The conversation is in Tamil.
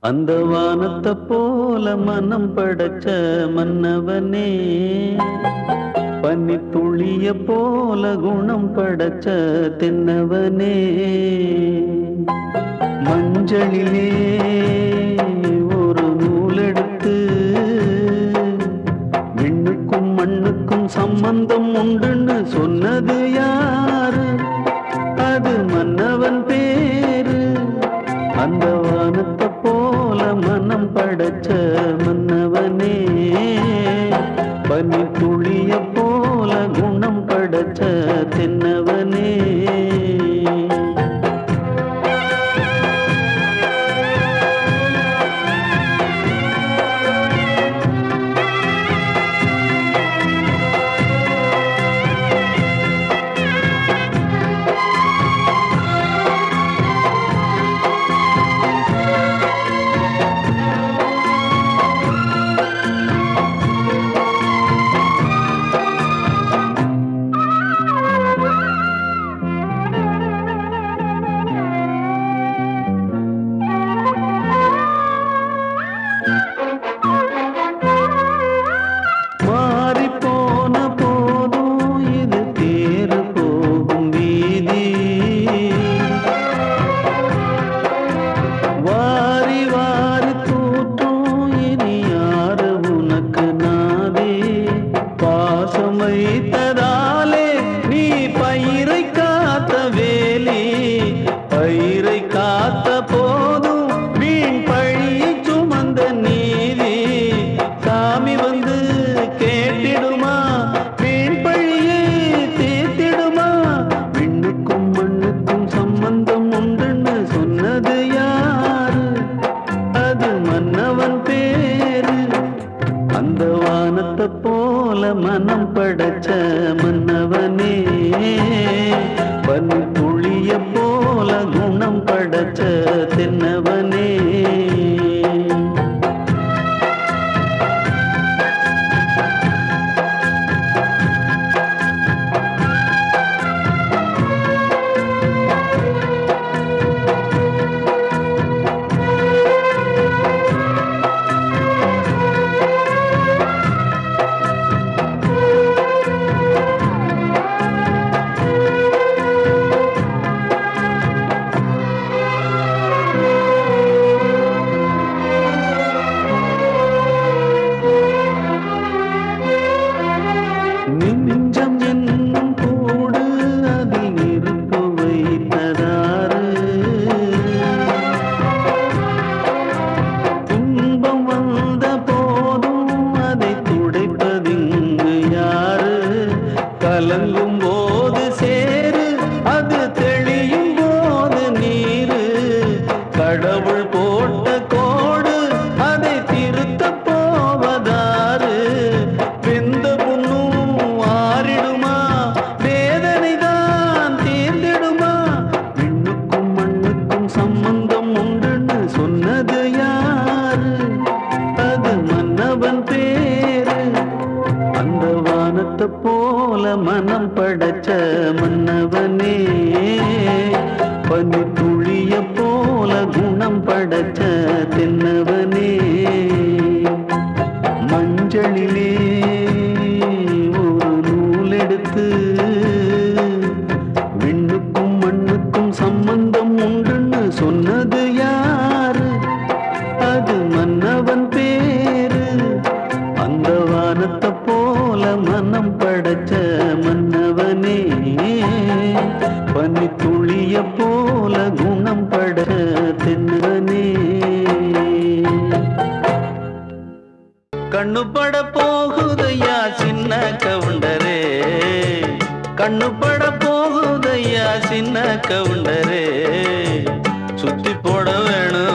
அந்த வானத்தை போல மனம் படைச்ச மன்னவனே, பனி துளிய போல குணம் படைச்ச தென்னவனே, மஞ்சளிலே ஒரு நூலெடுத்து விண்ணுக்கும் மண்ணுக்கும் சம்பந்தம் உண்டுன்னு சொன்னது யாரு? அது மன்னவன் பேரு. அந்த வானத்தை போல மனம் படைச்ச மன்னவனே, பனி துளிய போல குணம் படைச்ச தென்னவனே. வைத்ததாலே நீ பயிரை காத்த வேலி, பயிரை காத்த போதும் வீண் பழியை சுமந்த நீதி. சாமி வந்து கேட்டிடுமா, வீண் பழியை தீர்த்திடுமா? விண்ணுக்கும் மண்ணுக்கும் சம்பந்தம் உண்டுன்னு சொன்னது யாரு? அது மன்னவன் பேரு. அந்த வானத்தை போல மனம் படைச்ச மன்னவனே, பனி துளிய போல குணம் படைச்ச தென்னவனே. நெஞ்சம் என்னும் கூடு அதில் நெருப்பு வைத்ததாறு? துன்பம் வந்த போதும் அதை துடைப்பதிங்கு யாரு? கலங்கும் போது சேரு, அது தெளியும் போது நீரு. கடவுள் போட்ட கோடு அதை திருத்த போவதாறு? வெந்த சம்பந்தம் உண்டுன்னு சொன்னது யாரு? அது மன்னவன் பேரு. அந்த வானத்தை போல மனம் படைச்ச மன்னவனே, பனி துளிய போல குணம் படைச்ச தென்னவனே, மஞ்சளிலே ஒரு நூலெடுத்து விண்ணுக்கும் மண்ணுக்கும் சம்பந்தம் உண்டுன்னு சொன்னது யாரு? அது மன்னவன் பேரு. அந்த வானத்தை போல மனம் படைச்ச மன்னவனே, பனி துளிய போல குணம் படைச்ச தென்னவனே. கண்ணு பட போகுதையா சின்ன கவுண்டரே, கண்ணு பட போகுதையா சின்ன கவுண்டரே, சுத்தி போட வேணும்